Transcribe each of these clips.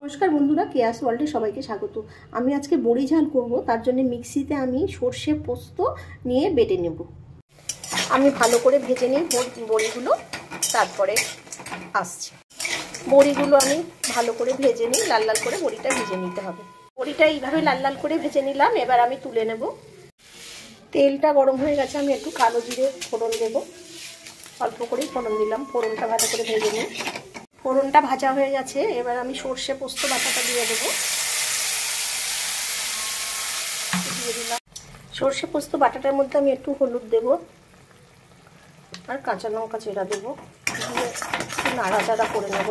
নমস্কার বন্ধুরা, কেয়াস ওয়ার্ল্ডে সবাইকে স্বাগত। আমি আজকে বড়ি ঝাল করব, তার জন্য মিক্সিতে আমি সর্ষে পোস্ত নিয়ে বেটে নেব। আমি ভালো করে ভেজে নিই বড়িগুলো, তারপরে আসছে। বড়িগুলো আমি ভালো করে ভেজে নিই, লাল লাল করে বড়িটা ভেজে নিতে হবে। বড়িটা এইভাবে লাল লাল করে ভেজে নিলাম, এবার আমি তুলে নেব। তেলটা গরম হয়ে গেছে, আমি একটু কালো জিরে ফোড়ন দেব। অল্প করেই ফোড়ন দিলাম, ফোড়নটা ভালো করে ভেজে নিই। ফোড়নটা ভাজা হয়ে গেছে, এবার আমি সর্ষে পোস্ত বাটাটা দিয়ে দেবো। দিয়ে দিলাম সর্ষে পোস্ত বাটাটার মধ্যে আমি একটু হলুদ দেব আর কাঁচা লঙ্কা চেরা দেবো, দিয়ে একটু নাড়াচাড়া করে নেব।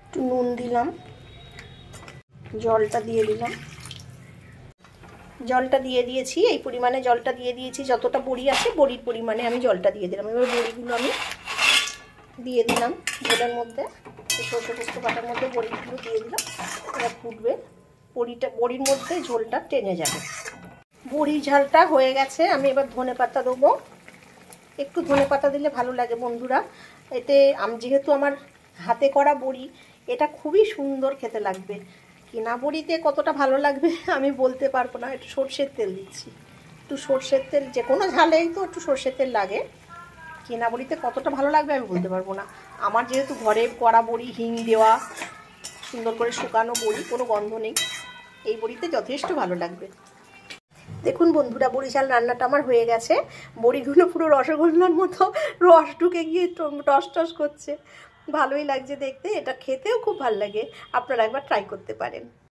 একটু নুন দিলাম, জলটা দিয়ে দিলাম। জলটা দিয়ে দিয়েছি, এই পরিমাণে জলটা দিয়ে দিয়েছি। যতটা বড়ি আছে বড়ির পরিমাণে আমি জলটা দিয়ে দিলাম। এবার বড়িগুলো আমি দিয়ে দিলাম ঝোলের মধ্যে, সর্ষে পোস্ত বাটার মধ্যে বড়িগুলো দিয়ে দিলাম। এবার ফুটবে, বড়ির মধ্যে ঝোলটা টেনে যাবে। বড়ির ঝালটা হয়ে গেছে, আমি এবার ধনেপাতা দেবো। একটু ধনেপাতা দিলে ভালো লাগে বন্ধুরা। এতে যেহেতু আমার হাতে করা বড়ি, এটা খুবই সুন্দর খেতে লাগবে। কিনা বড়িতে কতটা ভালো লাগবে আমি বলতে পারবো না। একটু সর্ষের তেল দিচ্ছি, একটু সর্ষের তেল, যে কোনো ঝালেই তো একটু সর্ষের তেল লাগে। কেনা বড়িতে কতটা ভালো লাগবে আমি বলতে পারবো না। আমার যেহেতু ঘরে করা বড়ি, হিং দেওয়া, সুন্দর করে শুকানো বড়ি, কোনো গন্ধ নেই, এই বড়িতে যথেষ্ট ভালো লাগবে। দেখুন বন্ধুরা, বড়ি ঝাল রান্নাটা আমার হয়ে গেছে। বড়িগুলো পুরো রসগোল্লার মতো রস ঢুকে গিয়ে টস টস করছে, ভালোই লাগছে দেখতে। এটা খেতেও খুব ভালো লাগে, আপনারা একবার ট্রাই করতে পারেন।